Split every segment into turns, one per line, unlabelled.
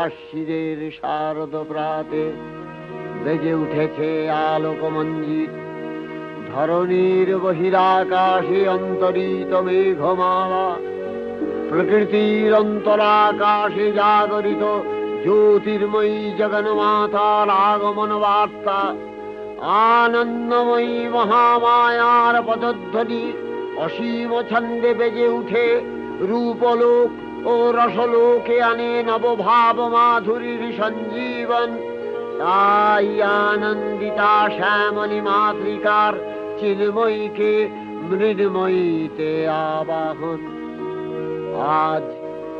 আশ্বিরের শারদ প্রাতে বেজে উঠেছে আলোকমঞ্জিত, ধরণীর বহিরাকাশে অন্তরিত মেঘমালা, প্রকৃতির অন্তরাকাশে জাগরিত জ্যোতির্ময়ী জগন্মাতার আগমন বার্তা, আনন্দময়ী মহামায়ার পদধ্বনি অসীম ছন্দে বেজে উঠে রূপলোক ও রসলোকে আনে নবভাব মাধুরীর সঞ্জীবন। তাই আনন্দিতা শ্যামলী মাতৃকার চিন্ময়ীকে মৃন্ময়ীতে আবাহন। আজ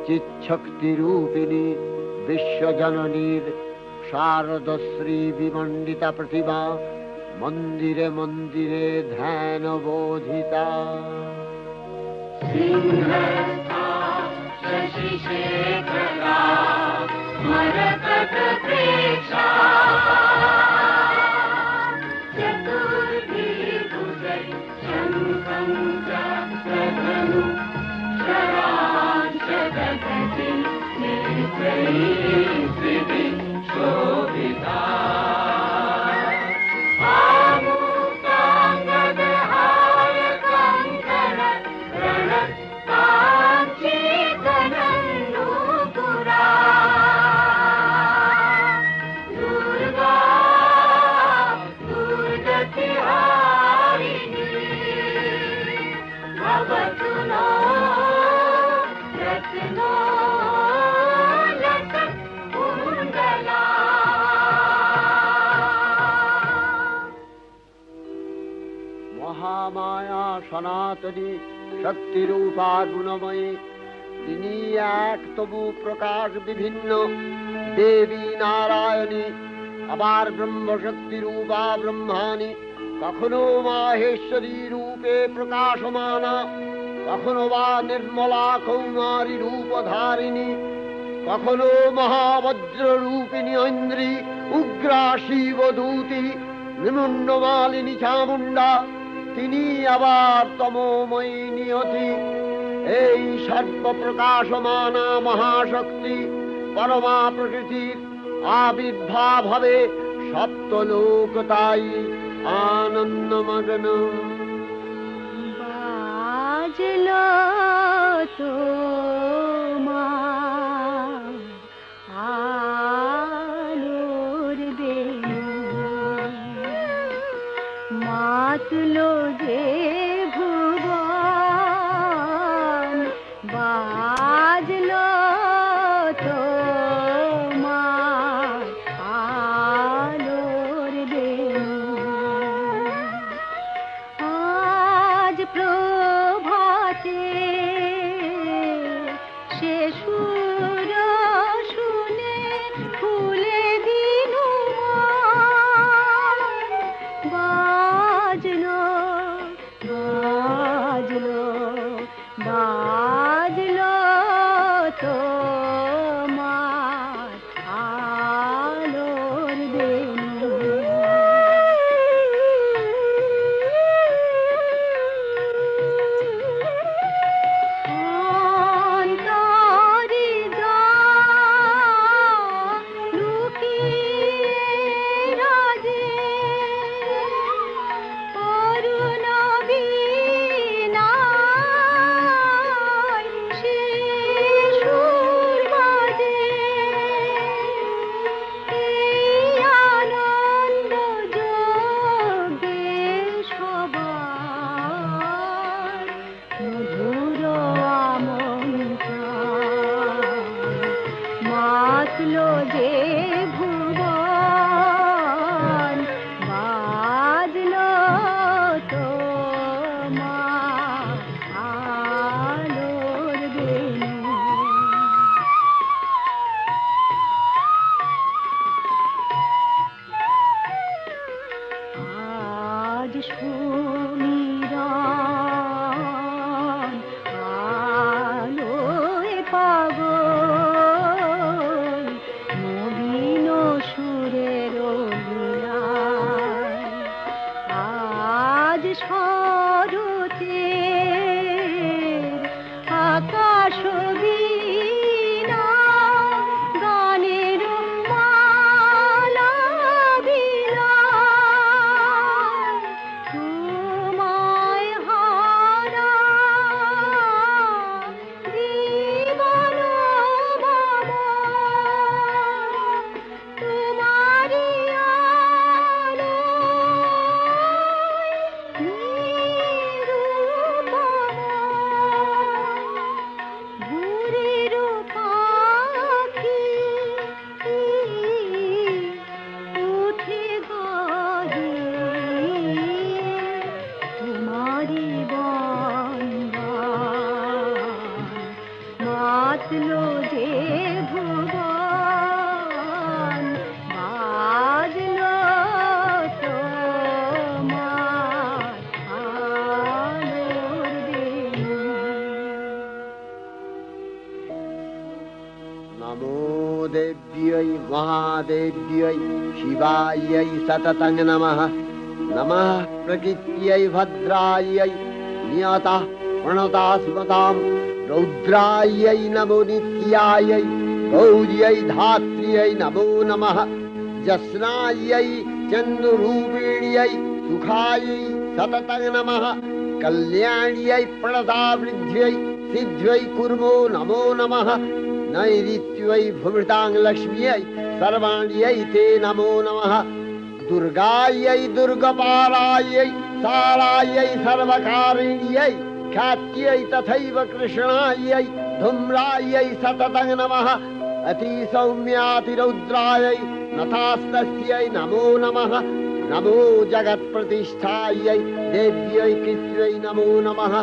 চিৎশক্তি রূপিণী বিশ্বজননীর শারদশ্রী বিমণ্ডিতা প্রতিমা মন্দিরে মন্দিরে ধ্যান বোধিতা।
शशिशेखरा मरकतप्रेक्षा चतुर्भिर्भुजैः शङ्खं चक्रधनुः शरांशदधति नेत्रैः त्रिभिः शोभिता।
মহামায়া সনাতনী শক্তিরূপা গুণময়ী, তিনি এক তবু প্রকাশ বিভিন্ন দেবী নারায়ণী, আবার ব্রহ্মশক্তি রূপা ব্রহ্মাণী, কখনো মাহেশ্বরী রূপে প্রকাশমানা, কখনো বা নির্মলা কৌমারী রূপধারিণী, কখনো মহাবজ্র রূপিণী ঐন্দ্রী, উগ্রা শিবদূতি, নিমুন্ডমালিনী চামুণ্ডা, তিনি আবার তমোময়ী নিয়তি। এই সর্বপ্রকাশমানা মহাশক্তি পরমা প্রকৃতির আবির্ভাব হবে সপ্তলোক, তাই আনন্দমগ্ন।
বাজলো তো মাতলো যে ভুবন, বাজলো তো আলোর বেণু। আজ প্রভাতে সে সুর শুনে ফুলে দিনু বাজলো
महादेव्यै शिवायै सततं नमः। नमः प्रकृत्यै भद्रायै नियतः प्रणता स्मतां रौद्रायै नमो नित्यायै गौर्यै धात्र्यै नमो नमः। जस्नायै चन्द्ररूपिण्यै सुखायै सततं नमः। कल्याण्यै प्रणतावृद्ध्यै सिद्ध्यै कुर्मो नमो नमः। नैऋत्यै भूमृतां लक्ष्म्यै सर्वाण्यै ते नमो नमः। दुर्गायै दुर्गपालायै सारायै सर्वकारिण्यै ख्यात्यै तथैव कृष्णायै धूम्रायै सततं नमः। अतिसौम्यातिरौद्रायै नथास्तस्यै नमो नमः। नमो जगत्प्रतिष्ठायै देव्यै कृत्यै नमो नमः।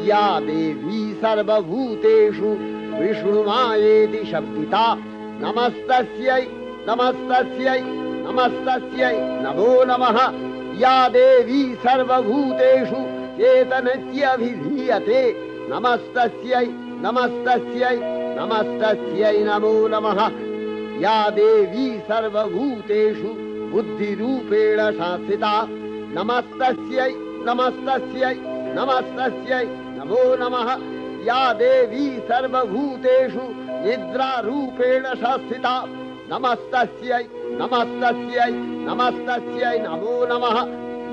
या देवी सर्वभूतेषु विष्णुमायेति शब्दिता नमस्तस्यै नमस्तस्यै नमस्तस्यै नमो नमः। या देवी सर्वभूतेषु चेतनत्यभिधीयते नमस्तस्यै नमस्तस्यै नमस्तस्यै नमो नमः। या देवी सर्वभूतेषु बुद्धिरूपेण संस्थिता नमस्तस्यै नमस्तस्यै नमस्तस्यै नमो नमः। या देवी सर्वभूतेषु निद्रारूपेण संस्थिता नमस्तस्यै नमस्तस्यै नमस्तस्यै नमो नमः।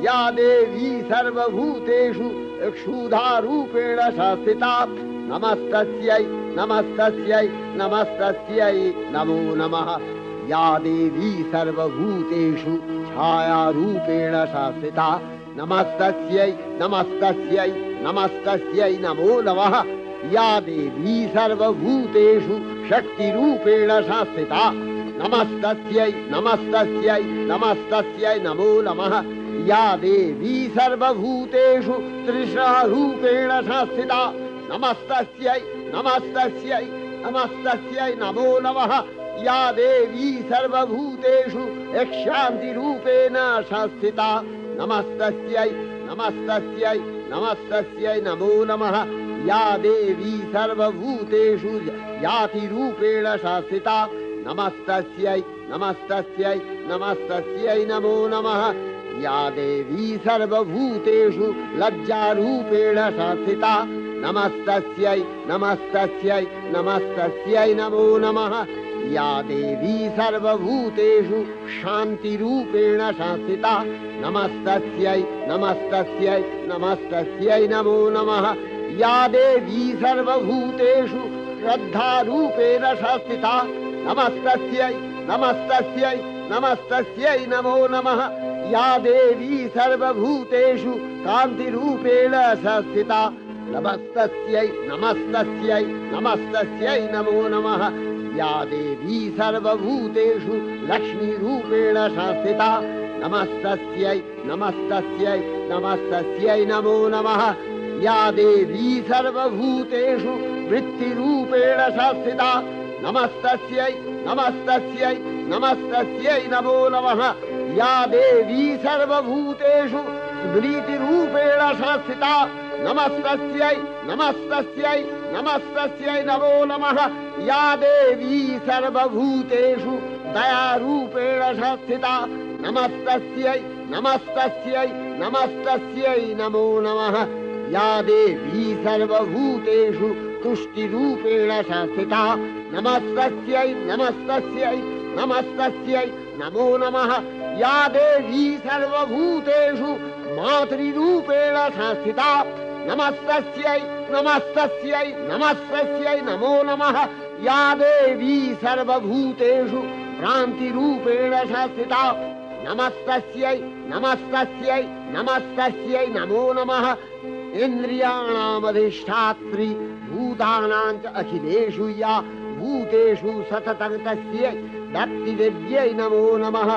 या देवी सर्वभूतेषु क्षुधारूपेण संस्थिता नमस्तस्यै नमस्तस्यै नमस्तस्यै नमो नमः। या देवी सर्वभूतेषु छायारूपेण संस्थिता नमस्तस्यै नमस्तस्यै नमस्तस्यै नमो नमः। या देवी सर्वभूतेषु शक्तिरूपेण संस्थिता नमस्तस्यै नमस्तस्यै नमस्तस्यै नमो नमः। या देवी सर्वभूतेषु तृष्णारूपेण संस्थिता नमस्तस्यै नमस्तस्यै नमस्तस्यै नमो नमः। या देवी सर्वभूतेषु शान्तिरूपेण संस्थिता नमस्तस्यै नमस्तस्यै नमस्तस्यै नमो नमः। या देवी सर्वभूतेषु जातिरूपेण संस्थिता नमस्तस्यै नमस्तस्यै नमस्तस्यै नमो नमः। या देवी सर्वभूतेषु लज्जारूपेण संस्थिता नमस्तस्यै नमस्तस्यै नमस्तस्यै नमो नमः। या देवी सर्वभूतेषु शान्तिरूपेण संस्थिता नमस्तस्यै नमस्तस्यै नमस्तस्यै नमो नमः। या देवी सर्वभूतेषु श्रद्धारूपेण संस्थिता नमस्तस्यै नमस्तस्यै नमस्तस्यै नमो नमः। या देवी सर्वभूतेषु कान्तिरूपेण संस्थिता नमस्तस्यै नमस्तस्यै नमस्तस्यै नमो नमः। या देवी सर्वभूतेषु लक्ष्मीरूपेण संस्थिता नमस्तस्यै नमस्तस्यै नमस्तस्यै नमो नमः। या देवी सर्वभूतेषु वृत्तिरूपेण संस्थिता नमस्तस्यै नमस्तस्यै नमस्तस्यै नमो नमः। या देवी सर्वभूतेषु स्मृतिरूपेण संस्थिता नमस्तस्यै नमस्तस्यै नमस्तस्यै नमो नमः। या देवी सर्वभूतेषु दयारूपेण संस्थिता नमस्तस्यै नमस्तस्यै नमस्तस्यै नमो नमः। या देवी सर्वभूतेषु तुष्टिरूपेण संस्थिता नमस्तस्यै नमस्तस्यै नमस्तस्यै नमो नमः। या देवी सर्वभूतेषु मातृरूपेण संस्थिता नमस्तस्यै नमस्तस्यै नमस्तस्यै नमो नमः। या देवी सर्वभूतेषु भ्रान्तिरूपेण संस्थिता नमस्तस्यै नमस्तस्यै नमस्तस्यै नमो नमः। इन्द्रियाणामधिष्ठात्री भूतानां च अखिलेषु या भूतेषु सततं तस्यै भक्तिदेव्यै नमो नमः।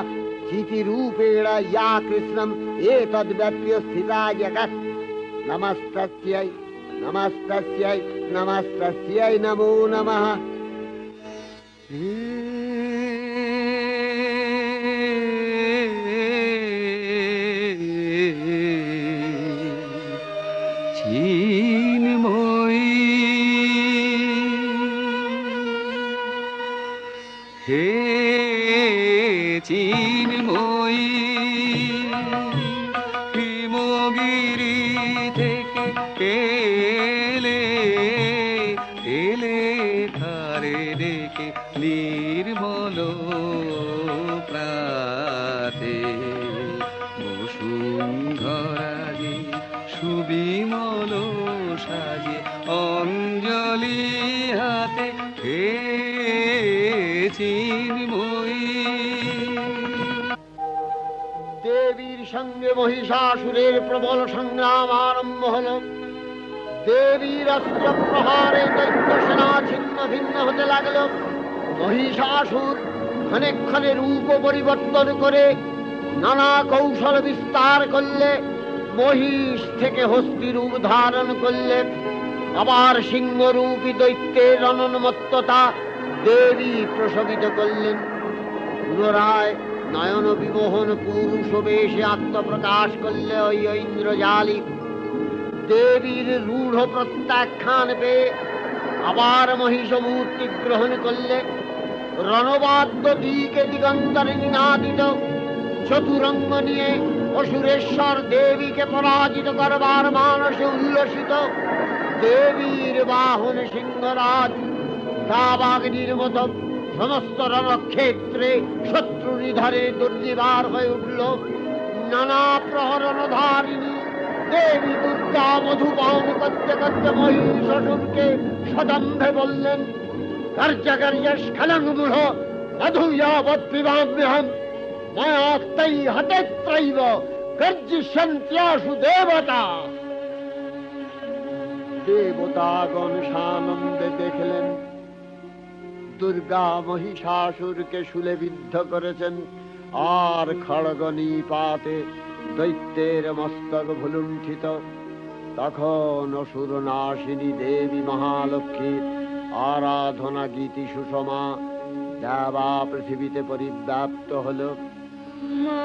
चितिरूपेण या कृष्णम् एतद्व्यप्य स्थिता जगत् नमस्तस्यै नमस्तस्यै नमस्तस्यै नमो नमः।
हे চিন্ময়ী হিমগিরি থেকে এলে এলে ধারে ডেকে নির্মল প্রাতে বসুন্ধরাগে সুবিমল সাজে অঞ্জলি হাতে হে চিন্ময়ী।
দেবীর সঙ্গে মহিষাসুরের প্রবল সংগ্রাম আরম্ভ হল। দেবীর অস্ত্র প্রহারে দৈত্য সেনা ছিন্ন ভিন্ন হতে লাগল। মহিষাসুর ক্ষণে রূপ পরিবর্তন করে নানা কৌশল বিস্তার করলে, মহিষ থেকে হস্তি রূপ ধারণ করলে। আবার সিংহরূপী দৈত্যের অনন্মত্ততা দেবী প্রশমিত করলেন। পুনরায় নয়ন বিমোহন পুরুষ বেশে আত্মপ্রকাশ করলে ওই ইন্দ্রজালী। দেবীর রূঢ় প্রত্যাখ্যান পেয়ে আবার মহিষ মূর্তি গ্রহণ করলে। রণবাদ্য দিকে দিগন্তরে নিনাদিত, চতুরঙ্গ নিয়ে অসুরেশ্বর দেবীকে পরাজিত করবার মানসে উল্লসিত। দেবীর বাহন সিংহরাজ দাবাগ্নির মতো সমস্ত রণক্ষেত্রে শত্রু নিধারে দুর্নিবার হয়ে উঠল। নানা প্রহরণ ধারিণী দেবী দুর্গা মধুপান করতে করতে মহিষাসুরকে সদম্ভে বললেন, কার্যকার্য স্খলনমূঢ় মধুযাবৎ পিবাম্যহম মায়াক্তৈ হতেত্রৈব গর্জিষ্যন্ত্যাসু দেবতা। দেবতাগণ সানন্দে দেখলেন দুর্গা মহিষাসুরকে শূলে বিদ্ধ করেছেন, আর খড়গ নিপাতে দৈত্যের মস্তক ভুলুণ্ঠিত। তখন অসুর নাশিনী দেবী মহালক্ষ্মী আরাধনা গীতি সুষমা দেবা পৃথিবীতে পরিব্যাপ্ত হল।
মা